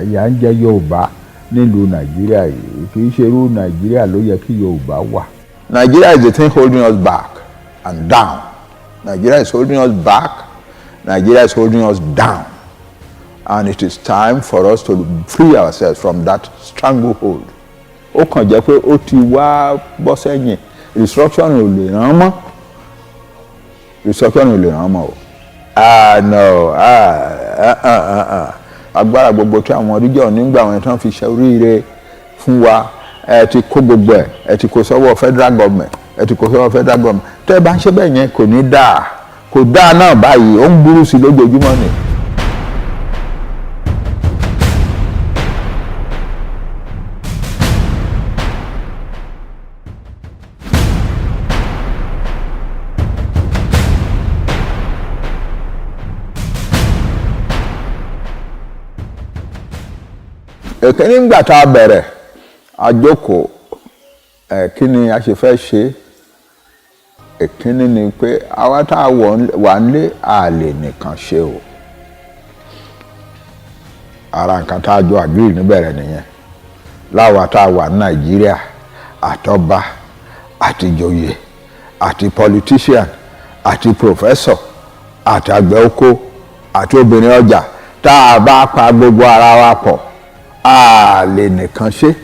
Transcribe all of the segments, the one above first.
ìyà ń jẹ Yorùbá nílùú Nàìjíríà yìí, kì í ṣe irú Nàìjíríà ló yẹ kí Yorùbá wà. Nigeria is the thing holding us back and down. Nigeria is holding us back. Nigeria is holding us down. And it is time for us to free ourselves from that stranglehold. Ó kàn jẹ́ pé ó ti wá bọ́ sẹ́yìn. Restructuring ò lè ràn mọ́. Restructuring ò lè ràn mọ́ o. No. Agbára gbogbo tí àwọn region nígbà wọn tán fi ṣe oríire fún wa, ẹ ti kó gbogbo ẹ ti kó sọ́wọ́ federal government, tẹ́ ẹ bá ń ṣe bẹ́ẹ̀ yẹn kò ní dáa, kò dáa náà báyìí, ó ń burú sí lójoojúmọ́ ni. Èkíní ńgbà tá a bẹ̀rẹ̀ àjókòó kí ni a ṣe fẹ́ ṣe. Èkíní ni pé àwa tá a wà nílé a lè nìkan ṣe o. Ara nǹkan tá a jọ agree níbẹ̀rẹ̀ nìyẹn. Láwa tá a wà ní Nàìjíríà, àtọba àti ìjòyè àti politician àti professor àti àgbẹ̀ oko àti obìnrin ọjà, tá a bá pa gbogbo ara wa pọ̀ a lè nìkan ṣe.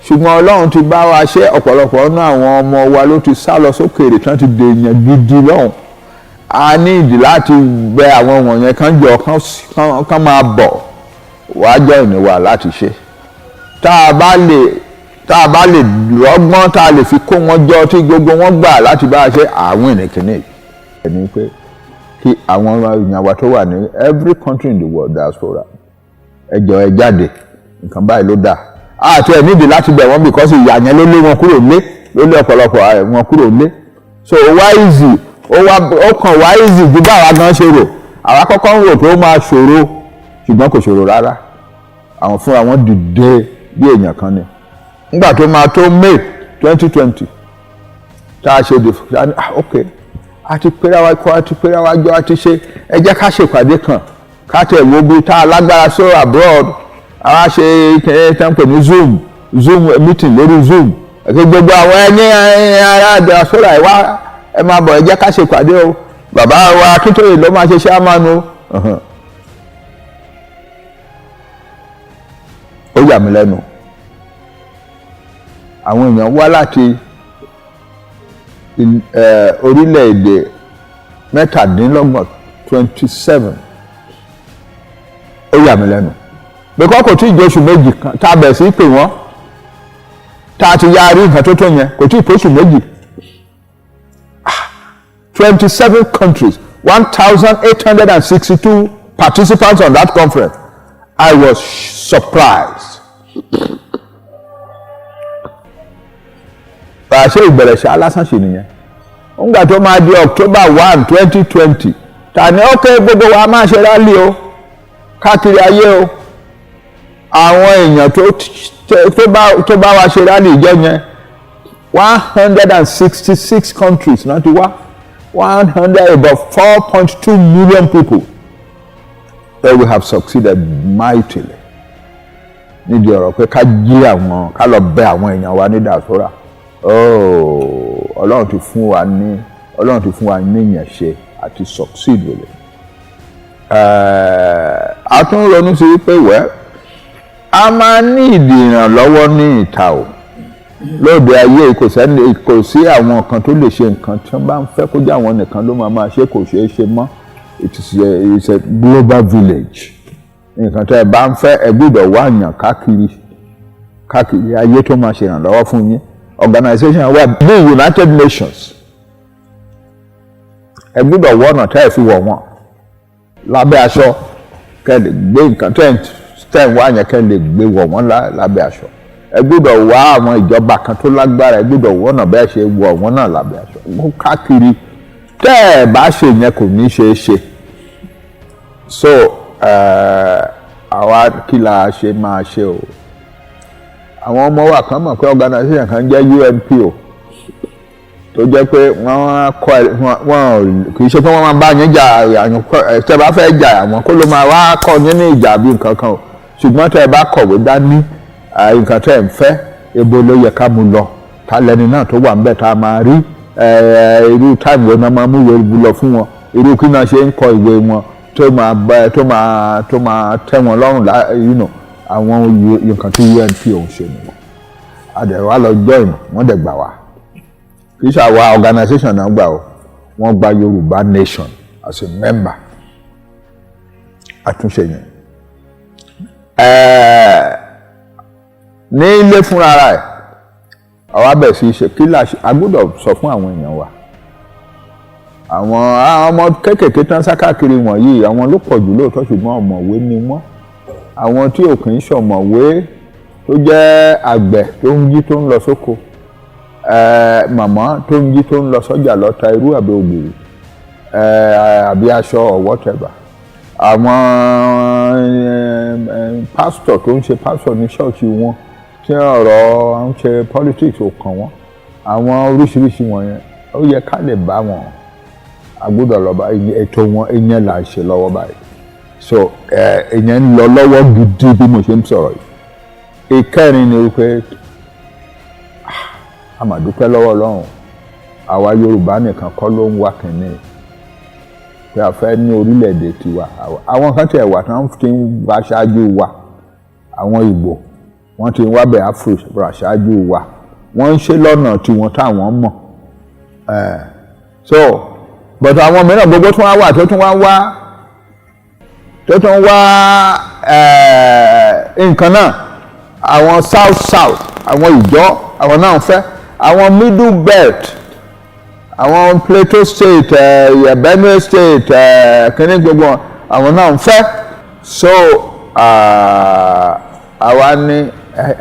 Ṣùgbọ́n Ọlọ́run ti bá wa ṣe. Ọ̀pọ̀lọpọ̀ nínú àwọn ọmọ wa ló ti sá lọ sókèèrè tán ti dèèyàn gidi lọ́hùn. A ní ìdí láti bẹ àwọn wọ̀nyẹn kán jọ kán máa bọ̀ wá jọ ìníwà láti ṣe. Tá a bá lè lọ́gbọ́n tá a lè fi kó wọn jọ tí gbogbo wọn gbà láti bá a ṣe àwọn ìnìkíní. Ẹni pé kí àwọn èèyàn wa tó wà ní every country in the world diaspora ẹ jọ̀ọ́ ẹ jáde, nǹkan báyìí ló dáa. Àti ẹ̀ nídìí láti bẹ̀ wọ́n because ìyà yẹn ló lé wọn kúrò lé, ló lé ọ̀pọ̀lọpọ̀ wọn kúrò lé. So ó kàn wá easy ju báwa gan ṣe rò. Àwa kọ́kọ́ ń rò pé ó máa ṣòro, ṣùgbọ́n kò ṣòro rárá. Àwọn fúnra wọn dìde bí èèyàn kan ni. Nígbà tó máa tó May 2020 tá a ṣe ok àti pera wa kọ́ àti pera wa jọ àti ṣe ẹ jẹ́ ká ṣèpàdé kan ká tẹ̀ wo bí tá a lágbára so abroad. Àwa ṣe tán pè ní Zoom meeting lórí Zoom. Gbogbo àwọn ẹni ará diaspora ẹ máa bọ̀ ẹ jẹ́ ká ṣèpàdé o. Bàbá wa Akintoye ló máa ṣe chairman o. Ó yà mí lẹ́nu. Àwọn èèyàn wá láti orílẹ̀-èdè 27. Ó yà mí lẹ́nu. Bẹ́ẹ̀ kò tí ì jẹ́ oṣù méjì kan tá a bẹ̀ sí pè wọ́n tá a ti yá rí nǹkan tó tó yẹn, kò tí ì pé oṣù méjì. 27 countries, 1,862 participants on that conference. I was surprised. Ṣé ìbẹ̀rẹ̀ ṣá lásán ṣe nìyẹn? Nígbà tó máa di October 1, 2020, ta ni ókè gbogbo wa máa ṣe rálì o káàkiri ayé o. Àwọn èèyàn tó bá wa ṣe rálì ìjọ yẹn 166 countries náà ti wá, about 4.2 million people. That we have succeeded mightily. Nídìí ọ̀rọ̀ pé ká lọ bẹ àwọn èèyàn wa ní diaspora. Ọlọ́run ti fún wa ní ìyẹn ṣe àti succeed with it. A tún ronú sí wípé a máa ní ìdí ìrànlọ́wọ́ ní ìta o. Lóde ayé kò sí àwọn kan tó lè ṣe nǹkan tí wọ́n bá ń fẹ́ kó jẹ́ àwọn nìkan ló máa ṣe, kò ṣeé ṣe mọ́. It's a global village. Nǹkan tó ẹ bá ń fẹ́ ẹ gbọ́dọ̀ wá yàn káàkiri ayé tó máa ṣe ìrànlọ́wọ́ fún yín. Organization wa bí United Nations ẹ gbọ́dọ̀ wọ́nà tẹ́ ẹ fi wọ̀ wọ́n lábẹ́ aṣọ kẹ́ lè gbé nǹkan tẹ́ ẹ wá yẹn kẹ́ lè gbé wọ̀ wọ́n lábẹ́ aṣọ. Ẹ gbọ́dọ̀ wá àwọn ìjọba kan tó lágbára, ẹ gbọ́dọ̀ wọ́nà bẹ́ẹ̀ ṣe wọ̀ wọ́n náà lábẹ́ aṣọ. Káàkiri tẹ́ ẹ bá ṣe yẹn kò ní ṣeé ṣe. So àwa kí la ṣe máa ṣe o. Àwọn ọmọ wa kan mọ̀ pé organization kan jẹ́ UNPO tó jẹ́ pé wọ́n kì í ṣe pé wọ́n máa bá yín jà tẹ́ bá fẹ́ jà àwọn kó ló máa wá kọ́ yín ní ìjà bí nǹkan kan o. ṣùgbọ́n tẹ́ ẹ bá kọ̀wé dání nǹkan tẹ́ ẹ ń fẹ́ ebo ló yẹ ká mú lọ ta lẹni náà tó wà ń bẹ̀ tá a máa rí irú táìmù wo náà máa mú ìwé lọ fún wọn irú kí náà ṣe ń kọ ìwé wọn tó máa tẹ́ wọn lọ́rùn àwọn nǹkan tí UNP òun ṣe nìyẹn àdẹ̀wà lọ join wọ́n dẹ̀ gbà wá kì í ṣe àwa organisation náà gbà ó wọ́n gba Yoruba Nation as a member àtúnṣe yẹn ní ilé fúnra rẹ̀ àwa bẹ̀ sí ṣe kí a gbọ́dọ̀ sọ fún àwọn èèyàn wa àwọn ọmọ kéékèèké tán sákàkiri wọ̀nyí àwọn ló pọ̀ jù lóòótọ́ ṣùgbọ́n ọ̀mọ̀wé ni wọ́n àwọn tí ò kì í ṣọ̀mọ̀wé tó jẹ́ àgbẹ̀ tó ń jí tó ń lọ sóko màmá tó ń jí tó ń lọ sọ́jà lọ ta irú àbí ògbèrè àbí aṣọ or whatever àwọn pásítọ̀ tó ń ṣe pásítọ̀ ní ṣọ́ọ̀ṣì wọn tí ọ̀rọ̀ ń ṣe politics ò kàn wọ́n àwọn oríṣiríṣi wọ̀nyẹn ó yẹ ká lè bá wọn agbọ́dọ̀ lọ bá ètò wọn ìyẹn là ń ṣe lọ́wọ́ báyìí so ìyẹn ń lọ lọ́wọ́ gidi bí mo ṣe ń sọ̀rọ̀ yìí ìkẹrin ni wípé a máa dúpẹ́ lọ́wọ́ Ọlọ́run àwa Yorùbá nìkan kọ́ ló ń wá kìíní pé a fẹ́ ní orílẹ̀-èdè tiwa àwọn kan tiẹ̀ wà tán ti ń wá ṣáájú wa àwọn Ìgbò wọ́n ti ń wá bẹ̀ Áfíríkà ṣáájú wa wọ́n ń ṣe lọ́nà tiwọn táwọn mọ̀ so but àwọn mìíràn gbogbo tún wá wà tó tún wá nǹkan náà àwọn south àwọn Ìjọ àwọn náà ń fẹ́ àwọn middle belt àwọn Plateau state Benue state kíní gbogbo àwọn náà ń fẹ́ so àwa ní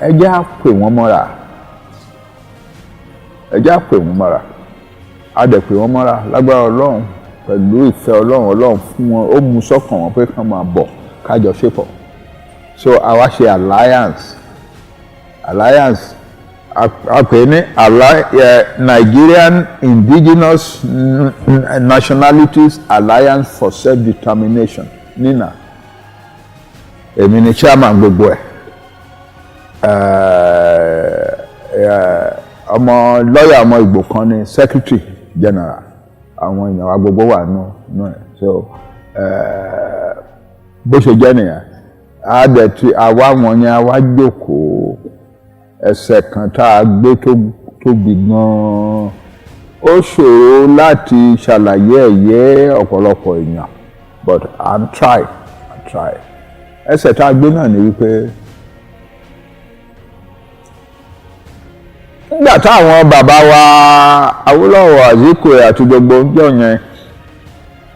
ẹ jẹ́ á pè wọ́n mọ́ra a dẹ̀ pè wọ́n mọ́ra lágbára Ọlọ́run pẹ̀lú ìfẹ́ Ọlọ́run fún wọn ó mú sọ́kàn wọn pé kán máa bọ̀ kájọ ṣépọ̀ so àwa ṣe alliance a pè ní Nigerian Indigenous Nationalities Alliance for Self-Determination nina èmi ni chairman gbogbo ẹ̀ ọmọ lọ́yà ọmọ Ìgbò kan ní secretary general àwọn èèyàn wa gbogbo wà nù ẹ̀ so bó ṣe jẹ́ nìyẹn àwa wọ̀nyẹn àwa jókòó ẹsẹ̀ kan tá a gbé tó tóbi gan-an ó ṣòro láti ṣàlàyé ẹ̀yẹ ọ̀pọ̀lọpọ̀ èèyàn but I'm try ẹsẹ̀ tá a gbé náà ni wípé nígbà táwọn bàbá wa Awólọ́wọ̀ Azikiwe àti gbogbo ọjọ́ yẹn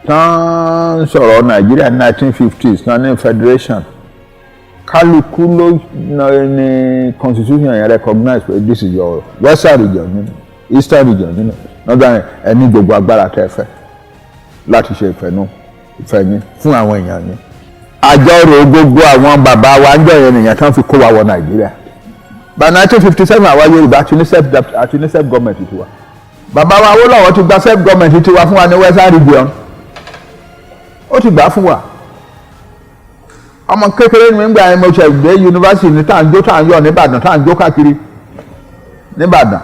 tán sọ̀rọ̀ Nàìjíríà ní 1950s tán ní federation kálukú ló ní constitution yẹn recognize pé this is your western region nínú eastern region nínú northern ẹni gbogbo agbára tẹ́ fẹ́ láti ṣe ìfẹ́yín fún àwọn èèyàn ni àjọrò gbogbo àwọn bàbá wa ń jẹ́ ènìyàn tán fi kó wa wọ Nàìjíríà by 1957 àwa Yorùbá àti ní self government tiwa bàbá wa Awólọ́wọ̀ ti gba self government tiwa fún wa ní western region ó ti gbà fún wa ọmọ kékeré ní gbà mo ṣe gbé yunifásitì ní tá à ń yọ nìbàdàn tá à ń jó káàkiri nìbàdàn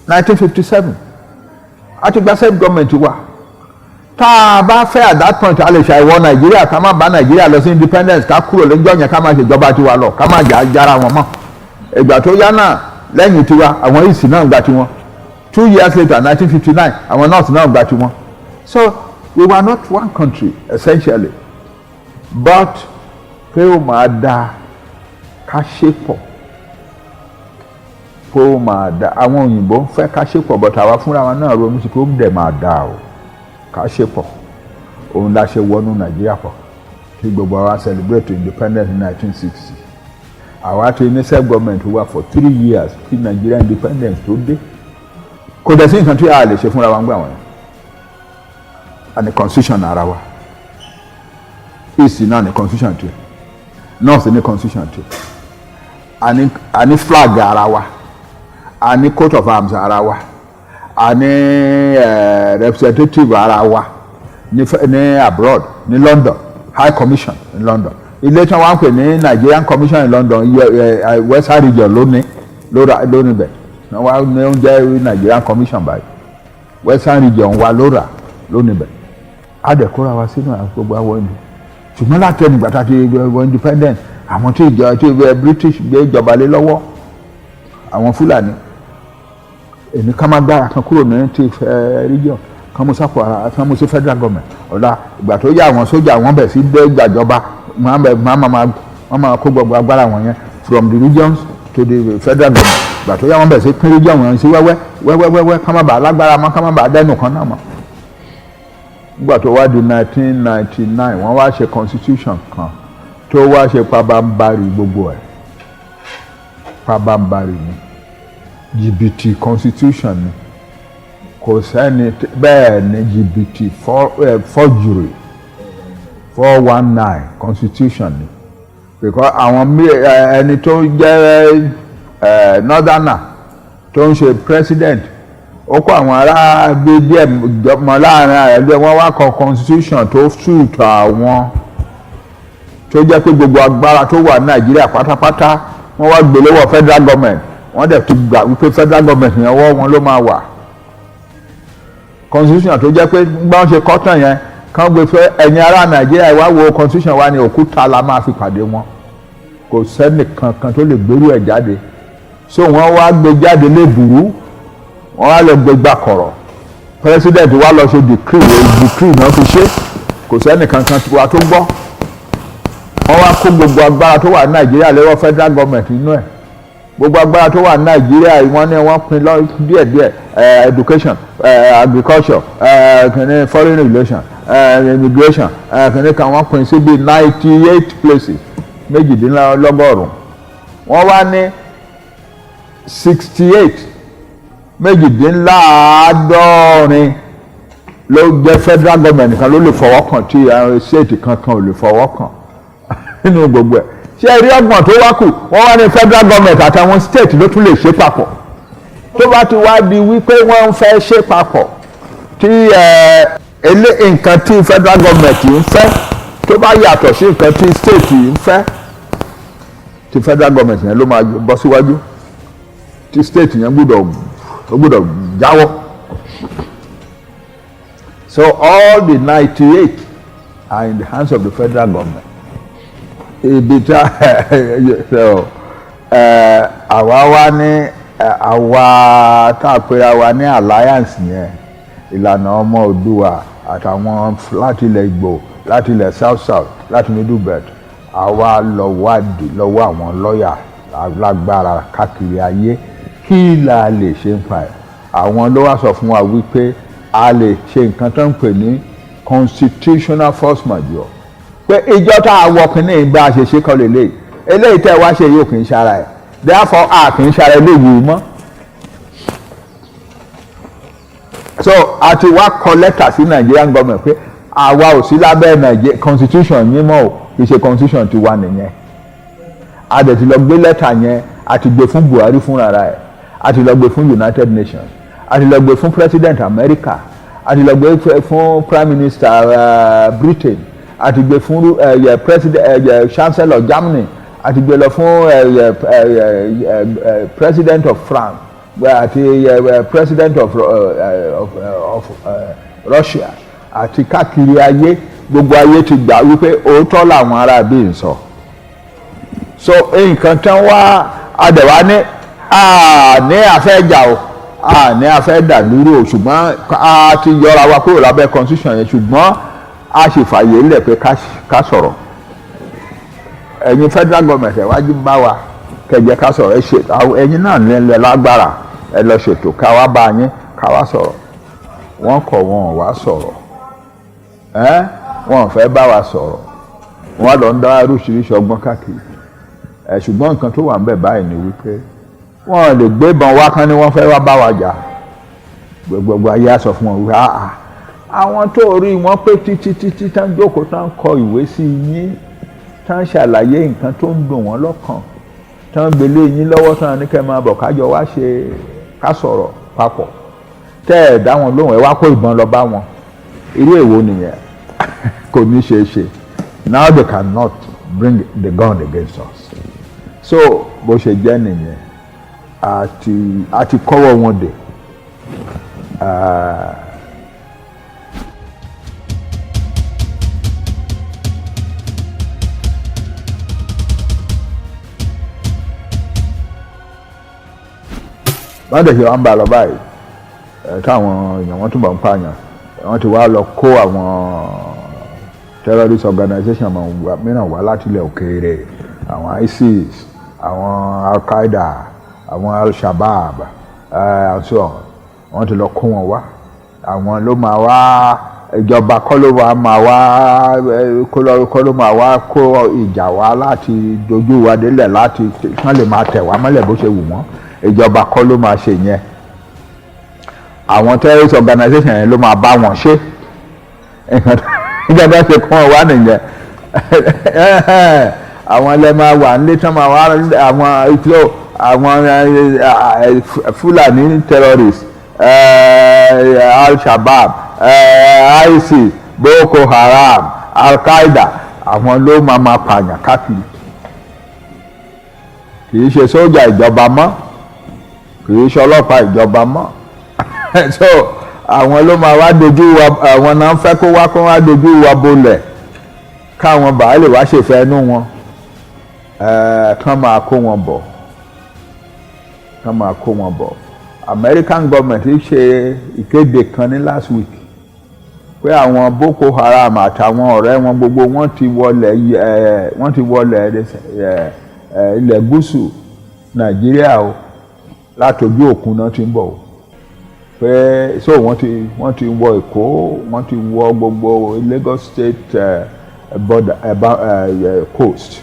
1957 a ti gba self government wa tá a bá fẹ́ at that point a lè ṣàìwọ Nàìjíríà ká má bá Nàìjíríà lọ sí independence ká kúrò lọ́jọ́ yẹn ká má ṣèjọba tiwa lọ ká má jára wọn mọ́ ìgbà tó yá náà lẹ́yìn tiwa àwọn ìsì náà gba tiwọn 2 years later 1959 àwọn nọ́ọ̀sì náà gba tiwọn so we were not one country essentially but pé ó máa da ká ṣe pọ̀ pé ó máa da àwọn òyìnbó ń fẹ́ ká ṣe pọ̀ but àwa fúnra wa náà ronú sí pé ó ń dẹ̀ máa da o ká ṣe pọ̀ òun la ṣe wọnú Nàìjíríà pọ̀ kí gbogbo àwa celebrate independence in 1960 àwa ti ní self government wà for 3 years kí Nigeria independence tó dé kò dẹ̀ sí nǹkan tí a lè ṣe fúnra wa ń gbà wọ́n and the constitution ara wa east náà ní constitution tiẹ̀ north ní constitution tiẹ̀ a ní flag ara wa a ní coat of arms ara wa a ní representative ara wa ní abroad ní London High Commission in London. Ilé tí wọ́n pè ní Nigerian Commission in London Western region lónìí bẹ̀ wọ́n wá ní oúnjẹ Nigerian Commission báyìí Western region wa lónìí bẹ̀ adẹ̀kóra wa sínú gbogbo àwọn ìlú ṣùgbọ́n láti ẹnu gbàtà ti wọ independent àwọn tí British gbé ìjọba lé lọ́wọ́ àwọn Fúlàní èmi ká má gbára kan kúrò ní ti region kan mo sápò ara kan mo sí federal government ọ̀la ìgbà tó yá àwọn sójà wọn bẹ̀ sí dé gbàjọba wọ́n máa kó gbogbo agbára wọn yẹn from the regions to the federal government ìgbà tó yá wọn bẹ̀ sí pín region wọn sí wẹ́wẹ́ ká má bàa lágbára mọ́ ká má bàa dẹ́nu kan náà mọ́. Nígbà tó wá di 1999 wọ́n wá ṣe constitution kan tó wá ṣe pabambari gbogbo ẹ̀ pabambari ni jìbìtì constitution ni kò sẹ́ni bẹ́ẹ̀ ni jìbìtì forgery 419 constitution ni because àwọn ẹni tó jẹ́ northerner tó ń ṣe president ó kó àwọn ará gbé díẹ̀ mọ́ láàrin ẹgbẹ́ wọn wá kọ constitution tó suit àwọn tó jẹ́ pé gbogbo agbára tó wà ní Nàìjíríà pátápátá wọ́n wá gbé lọ́wọ́ federal government wọ́n dẹ̀ ti gbà wípé federal government yẹn ọwọ́ wọn ló máa wà constitution tó jẹ́ pé gbọ́n ṣe kọ́tàn yẹn kán gbé fẹ́ ẹ̀yin ará Nàìjíríà wá wo constitution wa ní òkúta la máa fi pàdé wọn kò sẹ́nì kankan tó lè gbérú ẹ̀ jáde so wọ́n wá gbé jáde lébùrú wọ́n wá lọ gbé gbà kọ̀rọ̀ president wá lọ ṣe decree náà fi ṣe kò sẹ́nì kankan wa tó gbọ́ wọ́n wá kó gbogbo agbára tó wà ní Nàìjíríà lọ́wọ́ federal government nínú ẹ̀ gbogbo agbára tó wà ní Nàìjíríà wọ́n ní wọ́n pín lọ díẹ̀díẹ̀ education agriculture foreign relations immigration kìnìún kan wọ́n pín sí bíi 98 places méjìdínlọ́gọ́rùn-ún wọ́n wá ní 68 méjìdínláàádọ́rin ló jẹ́ federal government kan ló lè fọwọ́ kàn tí state kankan ò lè fọwọ́ kàn nínú gbogbo ẹ̀ ṣé rí ọgbọ̀n tó wá kù wọ́n wá ní federal government àtàwọn state ló tún lè ṣe papọ̀ tó bá ti wá di wípé wọ́n ń fẹ́ ṣe papọ̀ tí nǹkan tí federal government ń fẹ́ tó bá yàtọ̀ sí nǹkan tí state ń fẹ́ tí federal government yẹn ló máa bọ́ síwájú tí state yẹn gbọ́dọ̀ jáwọ́ so all the 98 are in the hands of the federal government. Ibi tá àwa wá ní àwa tá a pera wa ní alliance yẹn ìlànà ọmọ Oòduà àtàwọn láti ilẹ̀ Ìgbò láti ilẹ̀ south láti middle belt àwa lọ wádìí lọ́wọ́ àwọn lọ́ọ̀yà lágbára káàkiri ayé kí la lè ṣe ń pa ẹ̀ àwọn ló wá sọ fún wa wípé a lè ṣe nǹkan tó ń pè ní constitutional force majeure pé ìjọ tá a wọ kínní ìgbà àṣeṣe kan lélẹ̀ eléyìí tẹ́ wá ṣe yóò kì í ṣara ẹ̀ therefore a kì í ṣara eléyìí mọ́ so a ti wá kọ lẹ́tà sí Nigerian government pé àwa ò sí lábẹ́ Nigeria constitution yín mọ́ ò kì í ṣe constitution ti wà nìyẹn a dẹ̀ ti lọ gbé lẹ́tà yẹn a ti gbé fún Buhari fúnra ẹ̀ a ti lọ gbé fún United Nations a ti lọ gbé fún President America a ti lọ gbé fún Prime Minister Britain a ti gbé fún President Chancellor Germany a ti gbé lọ fún President of France àti President of Russia àti káàkiri ayé gbogbo ayé ti gbà wípé òótọ́ làwọn ará bí n sọ so nǹkan tán wá adẹ̀wá ní àfẹ́jà o ní àfẹ́dà lúrò ṣùgbọ́n a ti yọra wa kúrò lábẹ́ constitution yẹn ṣùgbọ́n a sì fàyè lẹ̀ pé ká sọ̀rọ̀ ẹ̀yin federal government ẹ̀ wájú bá wa kẹjẹ ká sọ̀rọ̀ ẹ ṣètò ẹ̀yin náà lẹ lágbára ẹ lọ ṣètò ká wá bá yín ká wá sọ̀rọ̀ wọ́n kọ̀ wọ́n wá sọ̀rọ̀ wọ́n fẹ́ bá wa sọ̀rọ̀ wọ́n lọ ń dá oríṣiríṣi ọgbọ́n káàkiri ṣùgbọ́n nǹkan tó wà ń bẹ̀ báyìí ni wípé wọ́n lè gbébọn wá kán ní wọ́n fẹ́ wá bá wa jà gbogbo ayé á sọ fún wọn wípé àwọn tó rí wọn pé títí tán jókòó tán kọ ìwé sí yín tán ṣàlàyé nǹkan tó ń dùn wọ́n lọ́kàn tán gbélé yín lọ́wọ́ tán ní kẹ́ máa bọ̀ kájọ wá ṣe ká sọ̀rọ̀ papọ̀ tẹ́ ẹ̀ dá wọn lóhùn ẹ wá kó ìbọn lọ bá wọn irú èwo nìyẹn kò ní ṣeé ṣe now they cannot bring the gun against us. So bó ṣe jẹ́ nìyẹn àti kọ́wọ́ wọn dè. Wọ́n dẹ̀ ṣe wọ́n ń bá lọ báyìí táwọn èèyàn wọ́n túbọ̀ ń pààyàn wọ́n ti wá lọ kó àwọn terrorist organization mìíràn wá láti ilẹ̀ òkèèrè àwọn ISIS àwọn Al-Qaeda àwọn Al-Shabaab àti wọ́n ti lọ kó wọn wá àwọn ló máa wá ìjọba kọ́ ló máa wá kó ìjà wá láti dojú wa délẹ̀ láti kán lè máa tẹ̀ wá mọ́lẹ̀ bó ṣe wù wọ́n ìjọba kọ́ ló máa ṣe yẹn àwọn terrorist organization yẹn ló máa bá wọn ṣe ìjọba ṣe kún ọ wá nìyẹn àwọn ẹlẹ́ máa wà nílé tán máa wá àwọn Fúlàní terrorist Al-Shabaab ISIS Boko Haram Al-Qaeda àwọn ló máa pààyàn káàkiri kì í ṣe sójà ìjọba mọ́ kì í ṣe ọlọ́pàá ìjọba mọ́ so àwọn ló máa wá dojú wa àwọn náà fẹ́ kó wá dojú wa bolẹ̀ káwọn bàá lè wá ṣèfẹ́ inú wọn kán máa kó wọn bọ̀ American government ṣe ìkéde kan ní last week pé àwọn Boko Haram àtàwọn ọ̀rẹ́ wọn gbogbo wọ́n ti wọlé ilẹ̀ gúúsù Nàìjíríà o látojú òkun náà ti ń bọ̀ o pé so wọ́n ti wọ Èkó wọ́n ti wọ gbogbo Lagos State border coast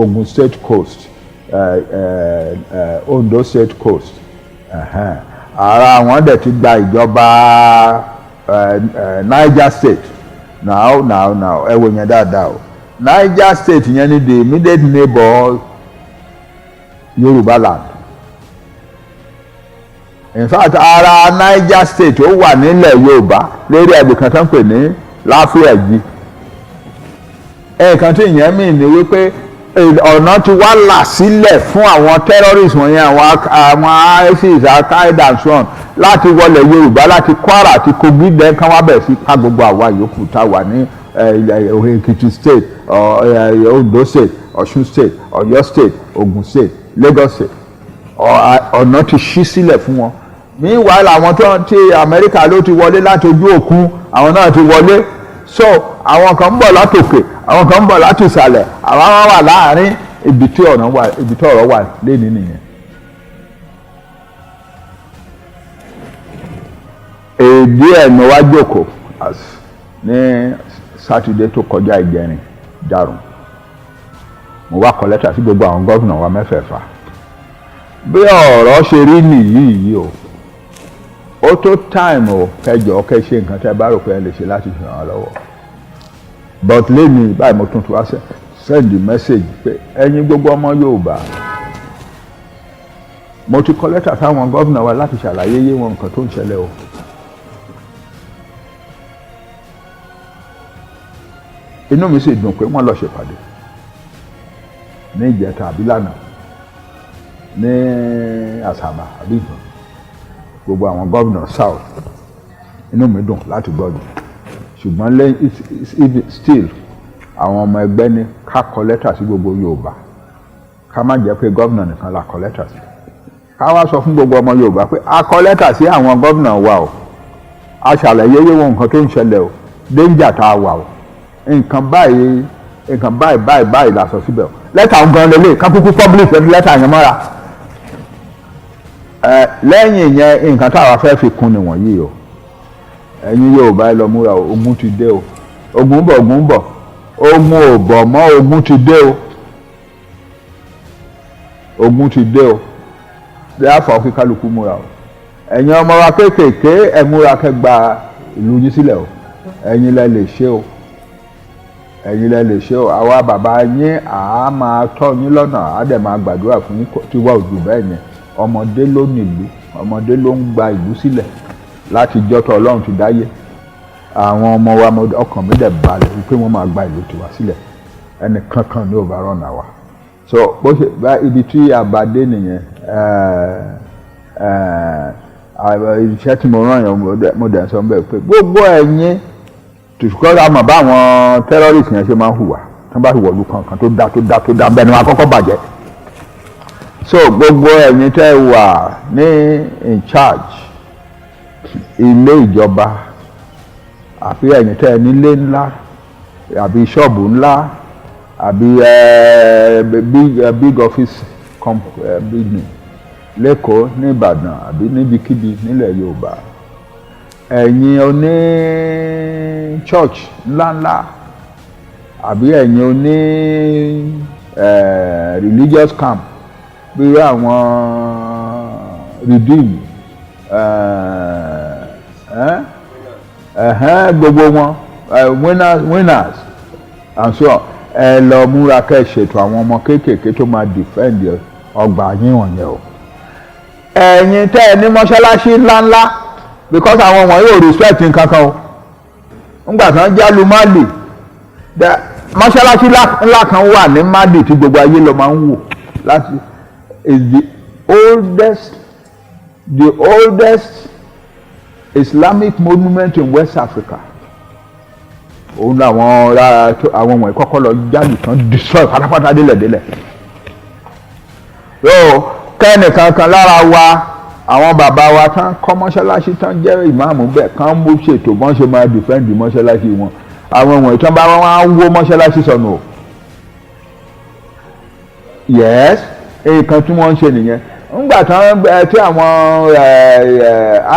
Ogun State coast Ondo State coast ara wọn dẹ̀ ti gba ìjọba Niger State now ẹ wò yẹn dáadáa o Niger State yẹn ni the immediate neighbor Yoruba land. In fact ara Niger State ó wà nílẹ̀ Yorùbá lórí ẹ̀bùkàn tó ń pè ní Láfíàjì nǹkan tí ìyẹn mì ní wípé ọ̀nà ti wá là sílẹ̀ fún àwọn terrorists wọ̀nyẹn àwọn ISIS Al-Qaeda and so on láti wọlé Yorùbá láti Kwara àti Kogi dẹ́ kán wá bẹ̀ sí ká gbogbo àwa yòókù tá a wà ní Èkìtì State Ondo State Ọ̀ṣun State Ọ̀yọ́ State Ògùn State Lagos State ọ̀nà ti ṣí sílẹ̀ fún wọn. Meanwhile àwọn tí Amẹ́ríkà ló ti wọlé láti ojú òkun àwọn náà ti wọlé so àwọn kan ń bọ̀ látòkè àwọn kan ń bọ̀ láti ìsàlẹ̀ àwọn wà láàrin ibi tí ọ̀rọ̀ wà lẹ́ni nìyẹn. èdè ẹ̀nu wá jókòó ní sátidé tó kọjá ìjẹrin jarun mo wá kọ lẹ́tà sí gbogbo àwọn gọ́vùnà wa mẹ́fẹ̀ẹ̀fà bí ọ̀rọ̀ ṣe rí nìyí yìí o ó tó time o kẹjọ kẹ ṣe nǹkan tẹ́ bá rò pé ẹ lè ṣe láti ràn án lọ́wọ́ but lẹ́nu báyìí mo tún wá send message pé ẹ̀yin gbogbo ọmọ Yorùbá mo ti kọ lẹ́tà sáwọn gọ́vùnà wa láti ṣàlàyé yé wọn nǹkan tó ń ṣẹlẹ̀ o inú mi sì dùn pé wọ́n lọ ṣèpàdé ní ìjẹta àbí lánàá ní Àsàbà àbí ìgbọ̀n gbogbo àwọn gómìnà south inú mi dùn láti gbọ́dọ̀ ṣùgbọ́n lẹ́yìn still àwọn ọmọ ẹgbẹ́ ní ká kọ lẹ́tà sí gbogbo Yorùbá ká má jẹ́ pé gómìnà nìkan la kọ lẹ́tà sí ká wá sọ fún gbogbo ọmọ Yorùbá pé a kọ lẹ́tà sí àwọn gómìnà wa o a ṣàlàyé yé wọn nǹkan tó ń ṣẹlẹ̀ o danger tá a wà o nǹkan báyìí la sọ síbẹ̀ o lẹ́tà ń gan lélẹ̀ ká kúkú publish lẹ́tà yẹn mọ́ra lẹ́yìn yẹn nǹkan táwa fẹ́ fi kún nìwọ̀nyí o ẹ̀yin Yorùbá ẹ lọ múra o ogun ti dé o ogun bọ̀ ogun ò bọ̀ mọ́ ogun ti dé o ogun ti dé o therefore kí kálukú múra o ẹ̀yin ọmọ wa kéékèèké ẹ múra kẹ́ gba ìlú yín sílẹ̀ o ẹ̀yin lẹ lè ṣe o ẹ̀yin lẹ lè ṣe o àwa bàbá yín àá máa tọ́ yín lọ́nà á dẹ̀ máa gbàdúrà fún yín tí wà ojú bẹ́ẹ̀ yẹn ọmọdé ló nílùú ọmọdé ló ń gba ìlú sílẹ̀ láti jọ́tọ̀ Ọlọ́run ti dáyé àwọn ọmọ wa ọkàn mi dẹ̀ balẹ̀ wípé wọ́n máa gba ìlú tiwa sílẹ̀ ẹnì kankan ní òbá rọ̀nà wa so bó ṣe bá ibi tí àbádé nìyẹn iṣẹ́ tí mo rán yẹn mo dẹ̀ sọ bẹ́ẹ̀ pé gbogbo ẹ̀yin tùsùkọ́ àmọ̀ báwọn terrorist yẹn ṣe máa ń hùwà tí wọ́n bá hùwà ìlú kankan tó dá bẹ́ẹ̀ ni wọ́n á kọ́kọ́ bàjẹ́ so gbogbo ẹ̀yin tẹ́ wà ní in charge ilé ìjọba àbí ẹ̀yin tẹ́ nílé ńlá àbí ṣọ́ọ̀bù ńlá àbí big office building lẹ́kọ̀ọ́ ní Ìbàdàn àbí níbikíbi nílẹ̀ Yorùbá ẹ̀yin oní church ńláńlá àbí ẹ̀yin oní religious camp bí àwọn redeem gbogbo wọn winners and so ẹ lọ múra kẹ́ ṣètò àwọn ọmọ kéékèèké tó máa defend ọgbà yín wọ̀nyẹn o ẹ̀yin tẹ́ ẹ ní mọ́ṣáláṣí ńláńlá because àwọn wọ̀nyí ò respect nǹkankan o ńgbà tán jálu Mali mọ́ṣáláṣí ńlá kan wà ní Mali tí gbogbo ayé lọ máa ń wò láti is the oldest Islamic monument in West Africa òun làwọn àwọn wọ̀nyí kọ́kọ́ lọ jáde tán destroy pátápátá délẹ̀délẹ̀ so kẹ́nìkankan lára wa àwọn bàbá wa tán kọ́ mọ́ṣáláṣí tán jẹ́ ìmáàmù bẹ́ẹ̀ kán mú ṣètò bọ́n ṣe máa defend mọ́ṣáláṣí wọn àwọn wọ̀nyí tán bá wọn á wó mọ́ṣáláṣí sọnù o yes nǹkan tí wọ́n ń ṣe nìyẹn ńgbà tán tí àwọn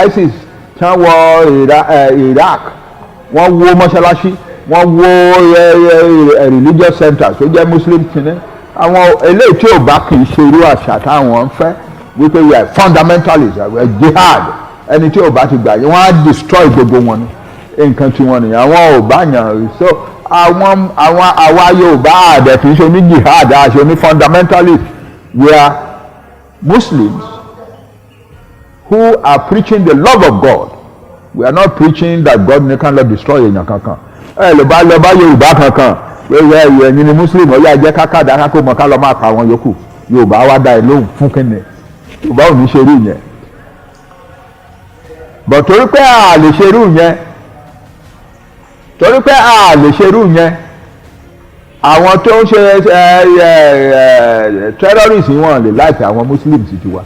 ISIS tán wọ Iraq wọ́n wó mọ́ṣáláṣí wọ́n wó religious centers tó jẹ́ Muslim kìíní àwọn eléyìí tí ò bá kì í ṣe irú àṣà táwọn ń fẹ́ wípé we are fundamentalists we are jihad ẹni tí ò bá ti gbà yín wọ́n á destroy gbogbo wọn ni nǹkan tí wọ́n nìyẹn àwọn ò bá yàn so àwa Yorùbá àdẹ̀ kì í ṣe ní jihad àṣẹ ní fundamentalists we are Muslims who are preaching the love of God we are not preaching that God can not destroy èèyàn kankan ẹ lè bá Yorùbá kankan wẹ́wẹ́ ẹ̀yin ni Muslim ọ̀yá jẹ́ kákàdá kákó mọ̀ ká lọ máa pa àwọn yòókù Yorùbá wá dá ẹ lóhùn fún kínní Yorùbá ò ní ṣerú yẹn bọ̀ torí pé a lè ṣerú yẹn àwọn tó ń ṣe terrorist wọn lè láìpẹ́ àwọn Muslims ti wa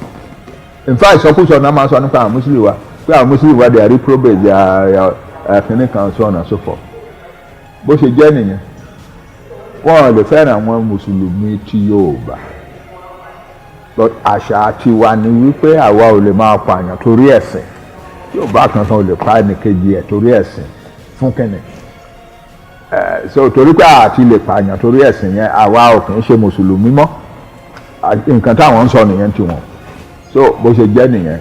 in fact ìsọkúsọ náà máa sọ nípa àwọn Muslim wa pé àwọn Muslim wa they are reprobate they are kìnnì kan so on and so forth bó ṣe jẹ́ nìyẹn wọ́n lè fẹ́ràn àwọn Mùsùlùmí tí Yorùbá but àṣà tiwa ni wípé àwa ò lè máa pààyàn torí ẹ̀sìn Yorùbá kankan ò lè pa ẹnìkejì ẹ̀ torí ẹ̀sìn fún kẹ́nì so torí pé àti lè pààyàn torí ẹ̀sìn yẹn àwa ò kì í ṣe Mùsùlùmí mọ́ nǹkan táwọn ń sọ nìyẹn tiwọn so bó ṣe jẹ́ nìyẹn.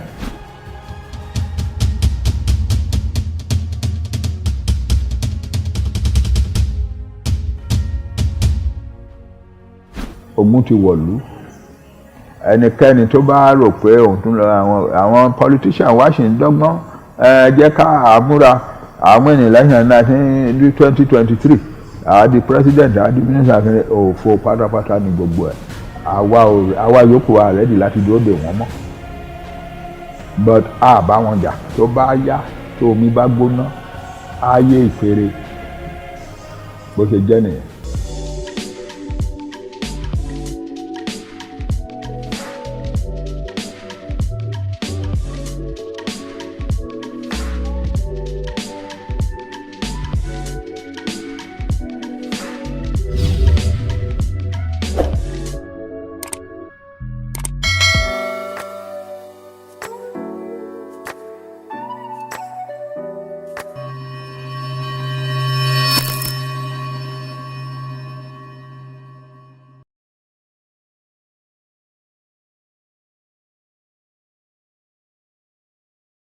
Ogun ti wọ̀lú ẹnikẹ́ni tó bá rò pé òun tún lọ àwọn politician wá ṣì ń dọ́gbọ́n jẹ́ ká àmúra àwọn ènìyàn lẹ́yìn náà ní 2023 àwa di president àwa di minister àkànlẹ̀ òfò pátápátá ní gbogbo ẹ̀ àwa yòókù wa ready láti dúró dè wọ́n mọ́ but a bá wọn jà tó bá yá tó omi bá gbóná ayé ìfèrè bó ṣe jẹ́ nìyẹn.